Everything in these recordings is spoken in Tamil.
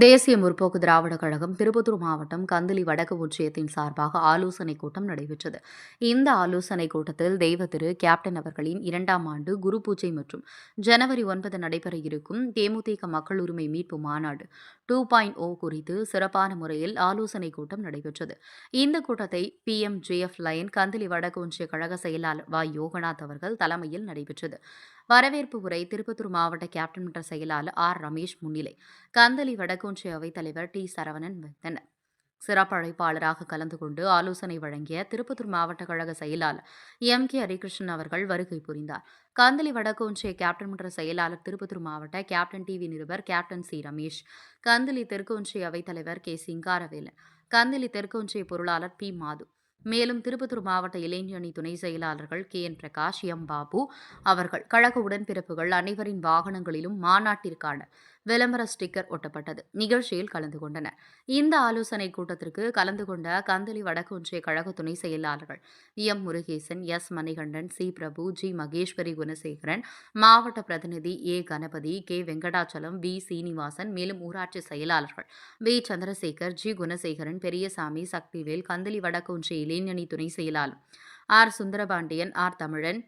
தேசிய முற்போக்கு திராவிடக் கழகம் திருப்பத்தூர் மாவட்டம் கந்திலி வடக்கு ஒன்றியத்தின் சார்பாக ஆலோசனைக் கூட்டம் நடைபெற்றது. இந்த ஆலோசனைக் கூட்டத்தில் தெய்வத்திரு கேப்டன் அவர்களின் 2ஆம் ஆண்டு குரு பூஜை மற்றும் ஜனவரி 9 நடைபெற இருக்கும் தேமுதிக மக்கள் உரிமை மீட்பு மாநாடு 2.0 குறித்து சிறப்பான முறையில் ஆலோசனைக் கூட்டம் நடைபெற்றது. இந்த கூட்டத்தை PMJF லயன் கந்திலி வடக்கு ஒன்றிய கழக செயலாளர் வ. யோகநாத் அவர்கள் தலைமையில் நடைபெற்றது. வரவேற்பு உரை திருப்பத்தூர் மாவட்ட கேப்டன் மன்ற செயலாளர் R. ரமேஷ் முன்னிலை, கந்தளி வடக்கொன்றிய அவைத்தலைவர் T. சரவணன் வைத்தனர். சிறப்பு அழைப்பாளராக கலந்து கொண்டு ஆலோசனை வழங்கிய திருப்பத்தூர் மாவட்ட கழக செயலாளர் M. K. ஹரிகிருஷ்ணன் அவர்கள் வருகை புரிந்தார். கந்தளி வடக்கு ஒன்றிய கேப்டன் மன்ற செயலாளர் திருப்பத்தூர் மாவட்ட கேப்டன் டிவி நிருபர் கேப்டன் C. ரமேஷ், கந்தளி தெற்கு ஒன்றிய அவைத்தலைவர் K. சிங்காரவேலன், கந்தளி தெற்கு ஒன்றிய பொருளாளர் P. மாது, மேலும் திருப்பத்தூர் மாவட்ட இளைஞரணி துணை செயலாளர்கள் KN பிரகாஷ், M. பாபு அவர்கள், கழக உடன்பிறப்புகள் அனைவரின் வாகனங்களிலும் மாநாட்டிற்கான விளம்பர ஸ்டிக்கர் ஒட்டப்பட்டது. நிகழ்ச்சியில் கலந்து கொண்டனர். இந்த ஆலோசனைக் கூட்டத்திற்கு கலந்து கொண்ட கந்தளி வடக்கு ஒன்றிய கழக துணை செயலாளர்கள் M. Murugesan, S. Manikandan, C. பிரபு, G. மகேஸ்வரி குணசேகரன், மாவட்ட பிரதிநிதி A. Ganapathi, K. Venkatachalam, V. Srinivasan, மேலும் ஊராட்சி செயலாளர்கள் B. சந்திரசேகர், G. குணசேகரன், பெரியசாமி, சக்திவேல், கந்தளி வடக்கு ஒன்றிய இளைஞரணி துணை செயலாளர் R. சுந்தரபாண்டியன், R. தமிழன்,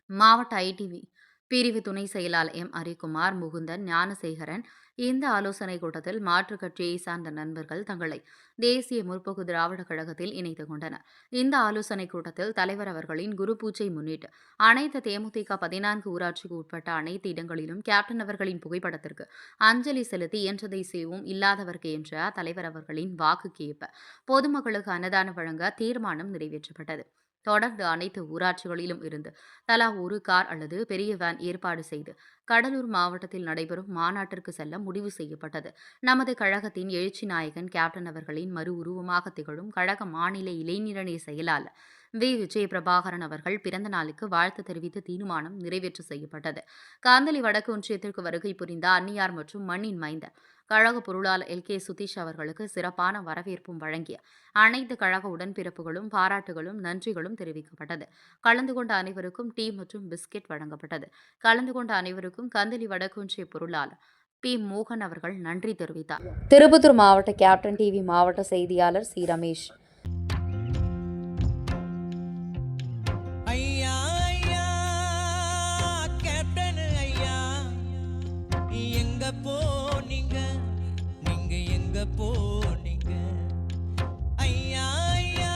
மாவட்ட ஐடிவி பிரிவு துணை செயலாளர் M. ஹரிகுமார், முகுந்தன், ஞானசேகரன் இந்த ஆலோசனைக் கூட்டத்தில் மாற்றுக் கட்சியை சார்ந்த நண்பர்கள் தங்களை தேசிய முற்போக்கு திராவிடக் கழகத்தில் இணைத்துக் கொண்டனர். இந்த ஆலோசனைக் கூட்டத்தில் தலைவர் அவர்களின் குரு பூஜை முன்னிட்டு அனைத்து தேமுதிக 14 ஊராட்சிக்கு உட்பட்ட அனைத்து இடங்களிலும் கேப்டன் அவர்களின் புகைப்படத்திற்கு அஞ்சலி செலுத்தி இயன்றதை செய்வோம், இல்லாதவர்க்கு என்ற தலைவர் அவர்களின் வாக்குக்கு ஏற்ப பொதுமக்களுக்கு அன்னதானம் வழங்க தீர்மானம் நிறைவேற்றப்பட்டது. தொடர்ந்து அனைத்து ஊராட்சிகளிலும் இருந்து தலா ஒரு கார் அல்லது பெரிய வேன் ஏற்பாடு செய்து கடலூர் மாவட்டத்தில் நடைபெறும் மாநாட்டிற்கு செல்ல முடிவு செய்யப்பட்டது. நமது கழகத்தின் எழுச்சி நாயகன் கேப்டன் அவர்களின் மறு உருவமாக திகழும் கழக மாநில இளைஞரணி செயலாளர் V. விஜயபிரபாகரன் அவர்கள் பிறந்த நாளுக்கு வாழ்த்து தெரிவித்து தீர்மானம் நிறைவேற்ற செய்யப்பட்டது. காந்தளி வடக்கு ஒன்றியத்திற்கு வருகை புரிந்த அன்னியார் மற்றும் மண்ணின் மைந்தர் கழக பொருளாளர் L. K. சுதீஷ் அவர்களுக்கு சிறப்பான வரவேற்பும் வழங்கிய அனைத்து கழக உடன்பிறப்புகளும் பாராட்டுகளும் நன்றிகளும் தெரிவிக்கப்பட்டது. கலந்து கொண்ட அனைவருக்கும் டீ மற்றும் பிஸ்கெட் வழங்கப்பட்டது. கலந்து கொண்ட அனைவருக்கும் கந்தளி வடக்கு ஒன்றிய பொருளாளர் P. மோகன் அவர்கள் நன்றி தெரிவித்தார். திருப்பத்தூர் மாவட்ட கேப்டன் டிவி மாவட்ட செய்தியாளர் C. ரமேஷ். போனீங்க நீங்க எங்க போனீங்க ஐயா ஐயா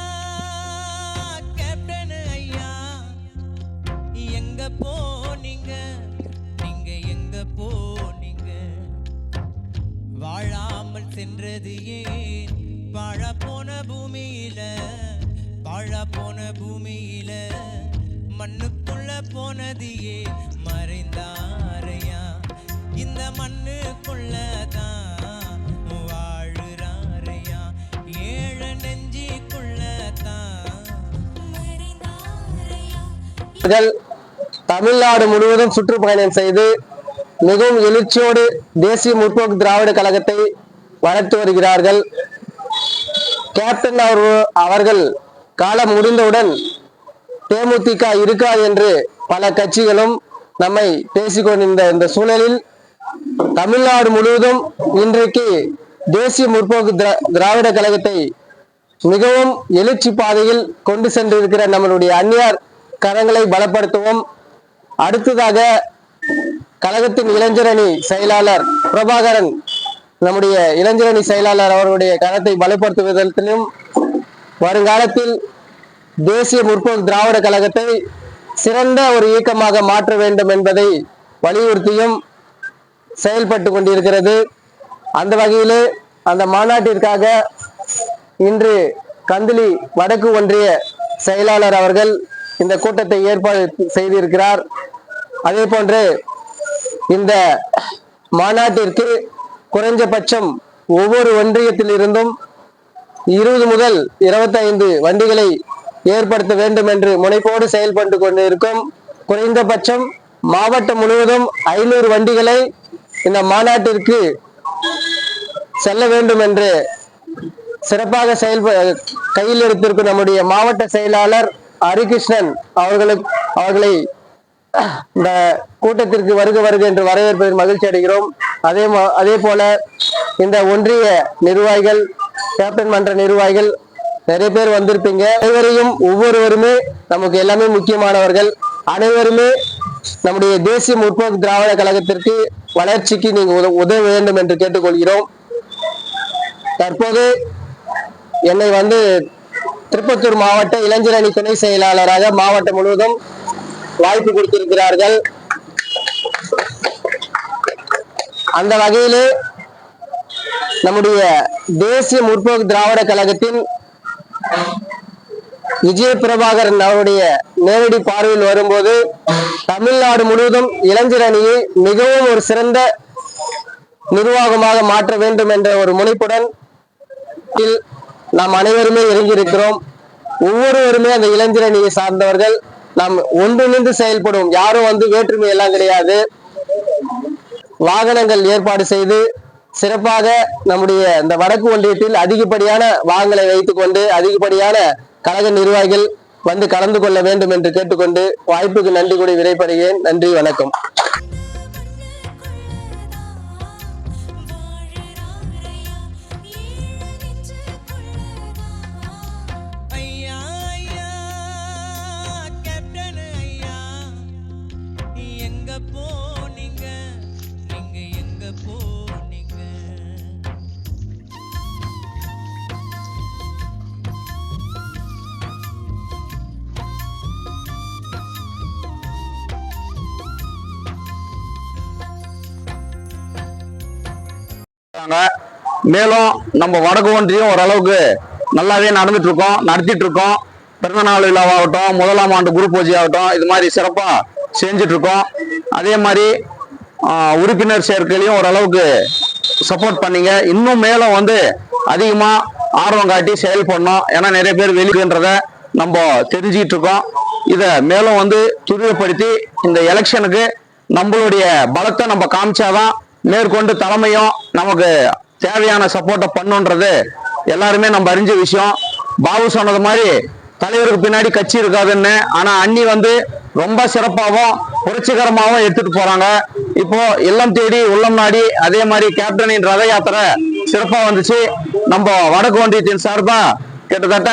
கேப்டன் ஐயா எங்க போனீங்க நீங்க எங்க போனீங்க வாழாமல் சென்றது ஏன் வாழ போன பூமியில மண்ணுக்குள்ள போனது ஏன் மறைந்தாரையா இந்த மண்ணுக்குள்ளதான் வாழுறாரையா ஏழ நெஞ்சிக்குள்ளதான். தமிழ்நாடு முழுவதும் சுற்றுப்பயணம் செய்து மிகவும் எழுச்சியோடு தேசிய முற்போக்கு திராவிட கழகத்தை வளர்த்து வருகிறார்கள். கேப்டன் அவர்கள் காலம் முடிந்தவுடன் தேமுதிக இருக்கா என்று பல கட்சிகளும் நம்மை பேசிக்கொண்டிருந்த இந்த சூழலில் தமிழ்நாடு முழுவதும் இன்றைக்கு தேசிய முற்போக்கு திராவிட கழகத்தை மிகவும் எழுச்சி பாதையில் கொண்டு சென்றிருக்கிற நம்மளுடைய அந்நியார் கரங்களை பலப்படுத்துவோம். அடுத்ததாக கழகத்தின் இளைஞரணி செயலாளர் பிரபாகரன், நம்முடைய இளைஞரணி செயலாளர் அவருடைய கரத்தை பலப்படுத்துவதிலும் வருங்காலத்தில் தேசிய முற்போக்கு திராவிட கழகத்தை சிறந்த ஒரு இயக்கமாக மாற்ற வேண்டும் என்பதை வலியுறுத்தியும் செயல்பட்டு கொண்டிருக்கிறது. அந்த வகையிலே அந்த மாநாட்டிற்காக இன்று கந்தளி வடக்கு ஒன்றிய செயலாளர் அவர்கள் இந்த கூட்டத்தை ஏற்பாடு செய்திருக்கிறார். அதே போன்று இந்த மாநாட்டிற்கு குறைஞ்சபட்சம் ஒவ்வொரு ஒன்றியத்தில் இருந்தும் 20 முதல் 25 வண்டிகளை ஏற்படுத்த வேண்டும் என்று முனைப்போடு செயல்பட்டு கொண்டிருக்கும். குறைந்தபட்சம் மாவட்டம் முழுவதும் 500 வண்டிகளை இந்த மாநாட்டிற்கு செல்ல வேண்டும் என்று சிறப்பாக கையில் எடுத்திருக்கும் நம்முடைய மாவட்ட செயலாளர் ஹரிகிருஷ்ணன் அவர்களை இந்த கூட்டத்திற்கு வருக என்று வரவேற்பதில் மகிழ்ச்சி அடைகிறோம். அதே போல இந்த ஒன்றிய நிர்வாகிகள், கேப்டன் மன்ற நிர்வாகிகள் நிறைய பேர் வந்திருப்பீங்க. அனைவரையும் ஒவ்வொருவருமே நமக்கு எல்லாமே முக்கியமானவர்கள். அனைவருமே நம்முடைய தேசிய முற்போக்கு திராவிட கழகத்திற்கு வளர்ச்சிக்கு நீங்க உதவ வேண்டும் என்று கேட்டுக்கொள்கிறோம். தற்போது என்னை திருப்பத்தூர் மாவட்ட இளைஞர் அணி துணை செயலாளராக மாவட்டம் முழுவதும் வாய்ப்பு கொடுத்திருக்கிறார்கள். அந்த வகையிலே நம்முடைய தேசிய முற்போக்கு திராவிட கழகத்தின் விஜய பிரபாகரன் அவருடைய நேரடி பார்வையில் வரும்போது தமிழ்நாடு முழுவதும் இளைஞர் அணியை மிகவும் ஒரு சிறந்த நிர்வாகமாக மாற்ற வேண்டும் என்ற ஒரு முனைப்புடன் நாம் அனைவருமே இறங்கியிருக்கிறோம். ஒவ்வொருவருமே அந்த இளைஞர் அணியை சார்ந்தவர்கள். நாம் ஒன்றிணைந்து செயல்படும். யாரும் வேற்றுமை எல்லாம் கிடையாது. வாகனங்கள் ஏற்பாடு செய்து சிறப்பாக நம்முடைய இந்த வடக்கு ஒன்றியத்தில் அதிகப்படியான வாகனங்களை வைத்துக் கொண்டு அதிகப்படியான கழக நிர்வாகிகள் கலந்து கொள்ள வேண்டும் என்று கேட்டுக்கொண்டு வாய்ப்புக்கு நன்றி கூறி விடைபெறுகிறேன். நன்றி, வணக்கம். மேலும் நம்ம வடக்கு ஒன்றியம் ஓரளவுக்கு நல்லாவே நடத்திட்டு இருக்கோம். பிறந்த நாள் விழாவாகட்டும், 1ஆம் ஆண்டு குரு பூஜை ஆகட்டும், இது மாதிரி சிறப்பா செஞ்சுட்டு இருக்கோம். அதே மாதிரி உறுப்பினர் சேர்க்கையிலையும் ஓரளவுக்கு சப்போர்ட் பண்ணீங்க. இன்னும் மேலும் அதிகமா ஆர்வம் காட்டி செயல்படணும். ஏன்னா நிறைய பேர் வெளியன்றத நம்ம தெரிஞ்சுக்கிட்டு இருக்கோம். இதை மேலும் துரிதப்படுத்தி இந்த எலெக்ஷனுக்கு நம்மளுடைய பலத்தை நம்ம காமிச்சாதான் மேற்கொண்டு தலைமையும் நமக்கு தேவையான சப்போர்ட்டை பண்ணுன்றது எல்லாருமே நம்ம அறிஞ்ச விஷயம். பாபு சொன்னது மாதிரி தலைவருக்கு பின்னாடி கட்சி இருக்காதுன்னு. ஆனா அண்ணி ரொம்ப சிறப்பாகவும் புரட்சிகரமாகவும் எடுத்துட்டு போறாங்க. இப்போ இல்லம் தேடி உள்ளம் நாடி அதே மாதிரி கேப்டனின் ரத யாத்திரை சிறப்பா வந்துச்சு. நம்ம வடக்கு ஒன்றியத்தின் சார்பா கிட்டத்தட்ட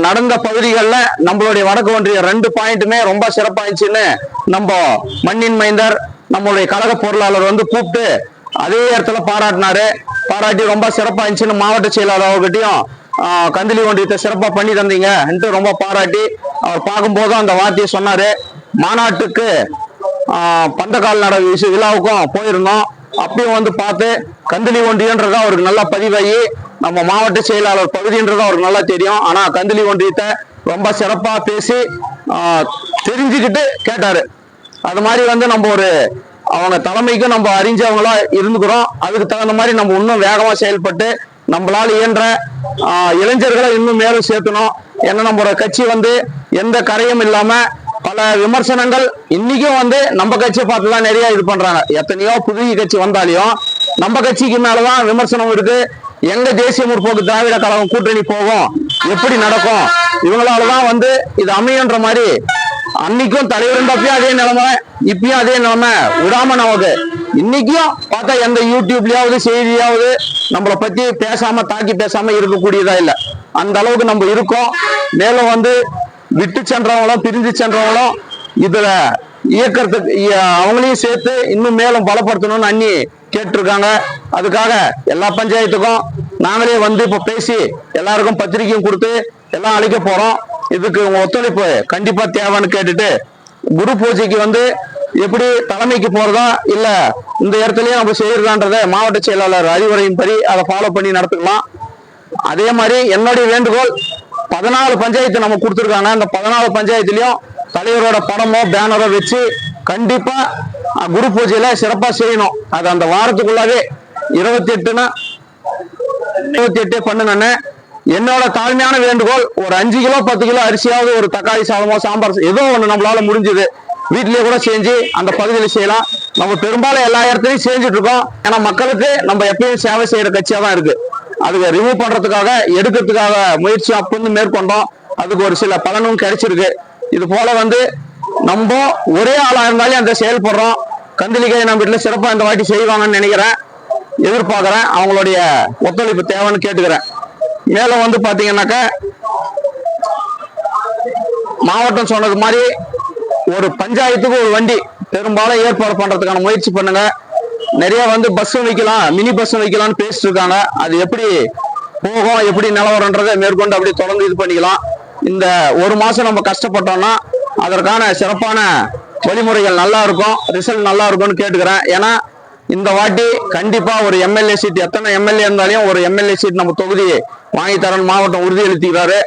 நடந்த பகுதிகளில் நம்மளுடைய வடக்கு ஒன்றிய 2 பாயிண்ட்டுமே ரொம்ப சிறப்பாயிடுச்சுன்னு நம்ம மண்ணின் மைந்தர் நம்மளுடைய கழக பொருளாளர் கூப்பிட்டு அதே இடத்துல பாராட்டி ரொம்ப சிறப்பா இருந்துச்சுன்னு மாவட்ட செயலாளர் அவர்கிட்டையும் கந்திலி ஒன்றியத்தை சிறப்பா பண்ணி தந்தீங்க ரொம்ப பாராட்டி அவர் பார்க்கும்போதும் அந்த வார்த்தையை சொன்னாரு. மாநாட்டுக்கு பந்தக்கால் நட விழாவுக்கும் போயிருந்தோம். அப்பயும் பார்த்து கந்திலி ஒன்றியன்றது அவருக்கு நல்லா பதிவாகி நம்ம மாவட்ட செயலாளர் பகுதின்றது அவருக்கு நல்லா தெரியும். ஆனா கந்திலி ஒன்றியத்தை ரொம்ப சிறப்பா பேசி தெரிஞ்சுக்கிட்டு கேட்டாரு. அது மாதிரி நம்ம அவங்க தலைமைக்கு நம்ம அறிஞ்சவங்களா இருந்துக்கிறோம். அதுக்கு தகுந்த மாதிரி நம்ம இன்னும் வேகமா செயல்பட்டு நம்மளால இயன்ற இளைஞர்களை இன்னும் மேலும் சேர்த்தணும். ஏன்னா நம்மளோட கட்சி எந்த கரையும் இல்லாம பல விமர்சனங்கள் இன்னைக்கும் நம்ம கட்சியை பார்த்துதான் நிறைய இது பண்றாங்க. எத்தனையோ புதிய கட்சி வந்தாலையும் நம்ம கட்சிக்கு மேலதான் விமர்சனம் இருக்கு. எங்க தேசிய முற்போக்கு திராவிட கழகம் கூட்டணி போகும், எப்படி நடக்கும், இவங்களாலதான் இது அமையன்ற மாதிரி அன்னைக்கும் தலைவர் இருந்தப்பயும் அதே நிலைமை, இப்பயும் அதே நிலைமை விடாம நமக்கு இன்னைக்கும் பார்த்தா எந்த யூடியூப்லயாவது செய்தியாவது நம்மளை பத்தி தாக்கி பேசாம இருக்கக்கூடியதா இல்ல. அந்த அளவுக்கு நம்ம இருக்கோம். மேலும் விட்டு சென்றவங்களும் பிரிஞ்சு சென்றவங்களும் இதுல இயக்கத்துக்கு அவங்களையும் சேர்த்து இன்னும் மேலும் பலப்படுத்தணும்னு அண்ணி கேட்டிருக்காங்க. அதுக்காக எல்லா பஞ்சாயத்துக்கும் நாங்களே இப்ப பேசி எல்லாருக்கும் பத்திரிக்கையும் கொடுத்து எல்லாம் அழைக்க போறோம். இதுக்கு உங்க ஒத்துழைப்பு கண்டிப்பா தேவைன்னு கேட்டுட்டு குரு பூஜைக்கு எப்படி தலைமைக்கு போறதா இல்ல இந்த இடத்துலயே நம்ம செய்யறதான்றத மாவட்ட செயலாளர் அறிவுரையின்படி அதை ஃபாலோ பண்ணி நடத்துக்கலாம். அதே மாதிரி என்னுடைய வேண்டுகோள் 14 பஞ்சாயத்து நம்ம கொடுத்துருக்காங்க. அந்த 14 பஞ்சாயத்துலயும் தலைவரோட படமோ பேனரோ வச்சு கண்டிப்பா குரு பூஜையில சிறப்பா செய்யணும். அது அந்த வாரத்துக்குள்ளாவே 28னா 28 பண்ணுங்கன்னு என்னோட தாழ்மையான வேண்டுகோள். ஒரு 5 கிலோ 10 கிலோ அரிசியாவது, ஒரு தக்காளி சாதமோ சாம்பார் ஏதோ ஒண்ணு நம்மளால முடிஞ்சது வீட்டிலேயே கூட செஞ்சு அந்த பகுதியில செய்யலாம். நம்ம பெரும்பாலும் எல்லா இடத்துலையும் செஞ்சுட்டு இருக்கோம். ஏன்னா மக்களுக்கு நம்ம எப்பயும் சேவை செய்யற கட்சியா தான் இருக்கு. அதுக்கு ரிமூவ் பண்றதுக்காக எடுக்கிறதுக்காக முயற்சி அப்போ மேற்கொண்டோம். அதுக்கு ஒரு சில பலனும் கிடைச்சிருக்கு. இது போல நம்ம ஒரே ஆளா இருந்தாலும் அந்த செயல்படுறோம். கந்திலிகை நம்ம வீட்டுல சிறப்பா இந்த வாட்டி செய்வாங்கன்னு நினைக்கிறேன். எதிர்பார்க்கிறேன். அவங்களுடைய ஒத்துழைப்பு தேவைன்னு கேட்டுக்கிறேன். மேலும் வந்து பாத்தீங்கன்னாக்கா மாவட்டம் சொன்னது மாதிரி ஒரு பஞ்சாயத்துக்கு ஒரு வண்டி பெரும்பாலும் ஏற்பாடு பண்றதுக்கான முயற்சி பண்ணுங்க. நிறைய வந்து பஸ் வைக்கலாம், மினி பஸ் வைக்கலாம்னு பேசிட்டு இருக்காங்க. அது எப்படி போகும், எப்படி நிலவரன்றதை மேற்கொண்டு அப்படி தொடர்ந்து இது பண்ணிக்கலாம். இந்த ஒரு மாசம் நம்ம கஷ்டப்பட்டோம்னா அதற்கான சிறப்பான வழிமுறைகள் நல்லா இருக்கும், ரிசல்ட் நல்லா இருக்கும்னு கேட்டுக்கிறேன். ஏன்னா இந்த வாட்டி கண்டிப்பா ஒரு எம்எல்ஏ சீட், எத்தனை எம்எல்ஏ இருந்தாலும் ஒரு எம்எல்ஏ சீட் நம்ம தொகுதி வாங்கி தரேன் மாவட்டம் உறுதியளித்துக்கிறாரு.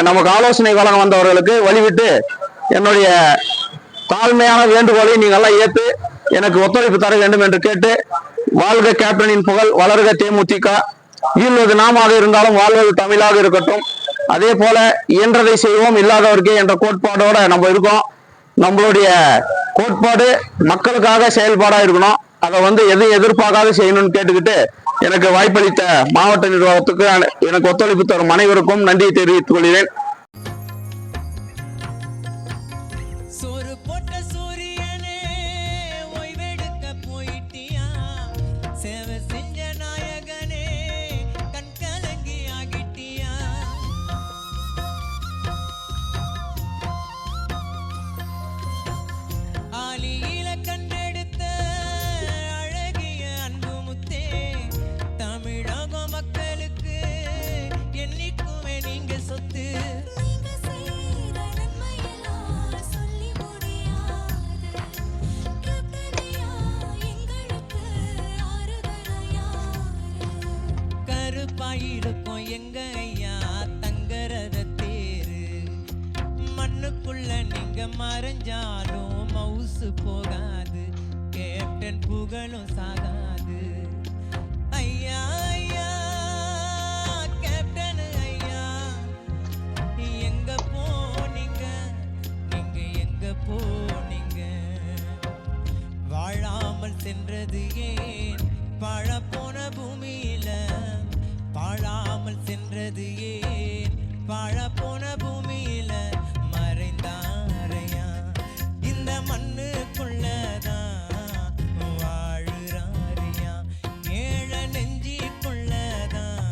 நமக்கு ஆலோசனை வழங்க வந்தவர்களுக்கு வழிவிட்டு என்னுடைய தாழ்மையான வேண்டுகோளை நீங்க எல்லாம் ஏற்று எனக்கு ஒத்துழைப்பு தர வேண்டும் என்று கேட்டு, வாழ்க கேப்டனின் புகழ், வளர்க தேமுதிக. ஈழ்வது நாமாக இருந்தாலும் வாழ்வது தமிழாக இருக்கட்டும். அதே போல இயன்றதை செய்வோம், இல்லாதவர்க்கே என்ற கோட்பாடோட நம்ம இருக்கோம். நம்மளுடைய கோட்பாடு மக்களுக்காக செயல்பாடா இருக்கணும். அதை வந்து எதுவும் எதிர்பார்க்காத செய்யணும்னு கேட்டுக்கிட்டு எனக்கு வாய்ப்பளித்த மாவட்ட நிர்வாகத்துக்கு, எனக்கு ஒத்துழைப்பு தரும் அனைவருக்கும் நன்றியை தெரிவித்துக் கொள்கிறேன். சோறு போட்ட சூரியனே ஓய்வெடுக்க போயிட்டியா, சேவை செஞ்ச நாயகனே கண் கலங்கி ஆகிட்டியா. ஆலியில கண்டெடுத்த அழகிய அன்பு முத்தே, தமிழக மக்களுக்கு என்னைக்குமே நீங்க சொத்து. கருப்பாயிருக்கும் எங்க ஐயா தங்கரத தேரு, மண்ணுக்குள்ள நீங்க மறைஞ்சாலும் மவுசு போகாது, கேப்டன் புகழும் சாகாது. ஐயா ஐயா கேப்டன் ஐயா, எங்க போனீங்க, நீங்க எங்க போனீங்க? வாழாமல் சென்றது ஏன் பழப்போன பூமியில, வாழாமல் சென்றது ஏன் வாழப்போன பூமியில, மறைந்தாரையா இந்த மண்ணுக்குள்ளதான் வாழுறாரியா, ஏழ நெஞ்சிக்குள்ளதான்.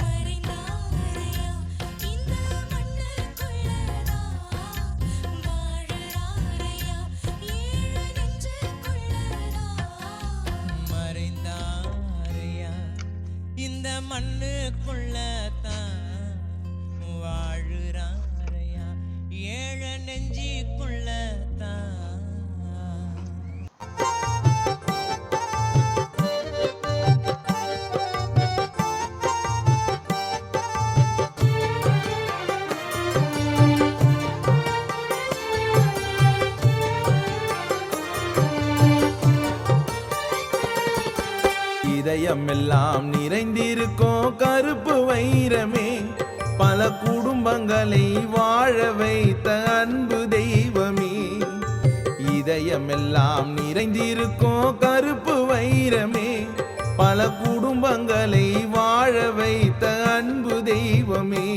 மறைந்தாரையா இந்த மண்ணுக்குள்ளதான் வாழுறாரியா, ஏழ நெஞ்சிக்குள்ளதான். மறைந்தாரையா இந்த மண்ணுக்குள்ளதான் வாழுறாரையா, ஏழ நெஞ்சிக்குள்ளதான். இதயமெல்லாம் நிறைந்திருக்கும் கருப்பு வைரமே, பல குடும்பங்களை வாழ வைத்த அன்பு தெய்வமே. இதயமெல்லாம் நிறைந்திருக்கும் கருப்பு வைரமே, பல குடும்பங்களை வாழ வைத்த அன்பு தெய்வமே.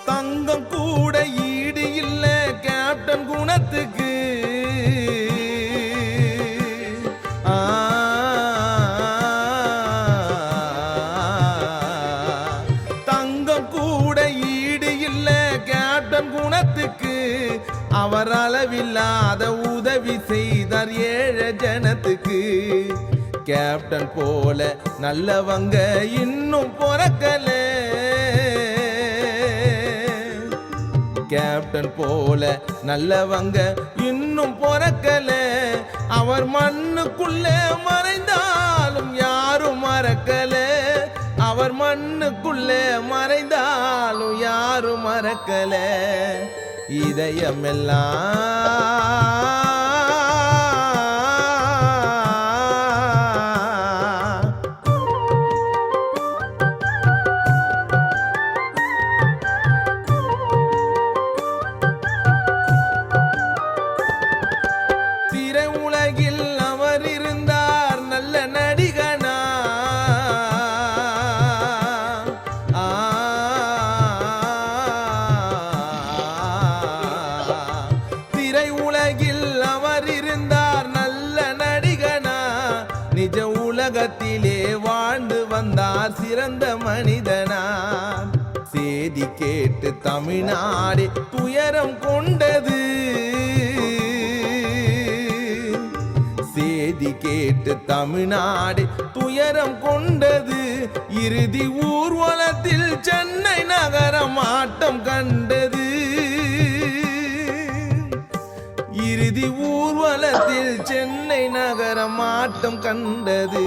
தங்கம் கூட ஈடு இல்ல கேப்டன் குணத்துக்கு. தங்கம் கூட ஈடு இல்ல கேப்டன் குணத்துக்கு, அவர் அளவில்லாத உதவி செய்தார் ஏழ ஜனத்துக்கு. கேப்டன் போல நல்லவங்க இன்னும் பிறக்கல, கேப்டன் போல நல்லவங்க இன்னும் பிறக்கல. அவர் மண்ணுக்குள்ள மறைந்தாலும் யாரும் மறக்கல, அவர் மண்ணுக்குள்ள மறைந்தாலும் யாரும் மறக்கல. இதயமெல்லாம் வாழ்ந்தார் சிறந்த மனிதனார். சேதி கேட்டு தமிழ்நாடு துயரம் கொண்டது. சேதி கேட்டு தமிழ்நாடு துயரம் கொண்டது. இறுதி ஊர்வலத்தில் சென்னை நகரம் ஆட்டம் கண்டது. இறுதி ஊர்வலத்தில் சென்னை நகரம் ஆட்டம் கண்டது.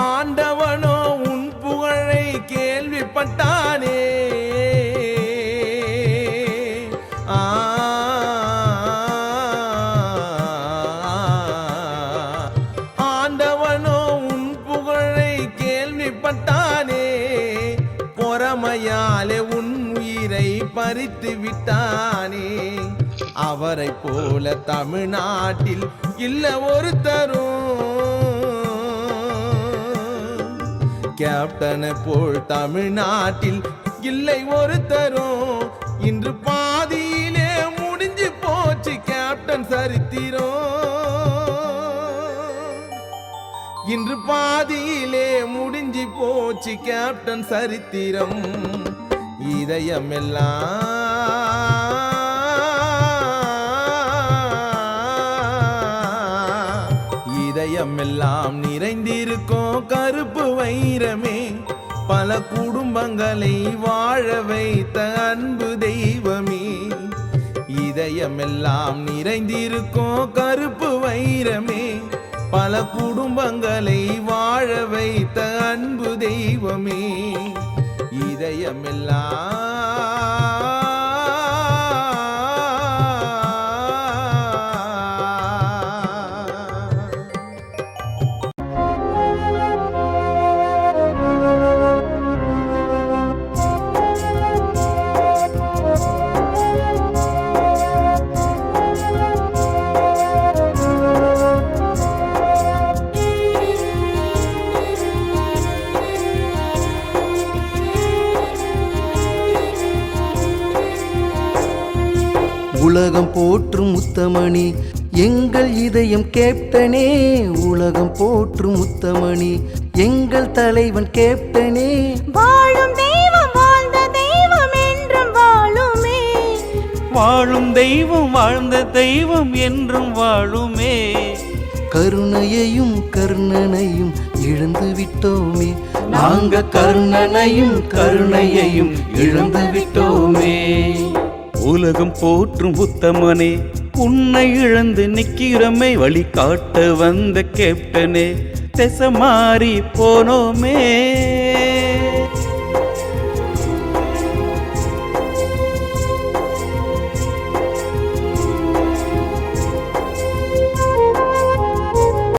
ஆண்டவனோ உன் புகழை கேள்விப்பட்டானே. ஆண்டவனோ உன் புகழை கேள்விப்பட்டானே. பொறாமையாலே உன் உயிரை பறித்து விட்டானே. அவரை போல தமிழ்நாட்டில் இல்ல ஒருத்தரும். கேப்டனை போல் தமிழ்நாட்டில் இல்லை ஒருத்தரும். இன்று பாதியிலே முடிஞ்சு போச்சு கேப்டன் சரித்திரம். இன்று பாதியிலே முடிஞ்சு போச்சு கேப்டன் சரித்திரம். இதயமெல்லாம் நிறைந்திருக்கும் கருப்பு வைரமே. பல குடும்பங்களை வாழ வைத்த அன்பு தெய்வமே. இதயமெல்லாம் நிறைந்திருக்கும் கருப்பு வைரமே. பல குடும்பங்களை வாழ வைத்த அன்பு தெய்வமே. உலகம் போற்றும் முத்தமணி எங்கள் இதயம் கேப்டனே. உலகம் போற்றும் முத்தமணி எங்கள் தலைவன் கேப்டனே. வாழும் தெய்வம் வாழ்ந்த தெய்வம் என்றும் வாழுமே. வாழும் தெய்வம் வாழ்ந்த தெய்வம் என்றும் வாழுமே. கருணையையும் கர்ணனையும் இழந்து விட்டோமே. நாங்க கர்ணனையும் கருணையையும் இழந்து விட்டோமே. உலகம் போற்றும் உத்தமனே உன்னை இழந்து நிக்கிறமே. வழி காட்ட வந்த கேப்டனே திசை மாறி போனோமே.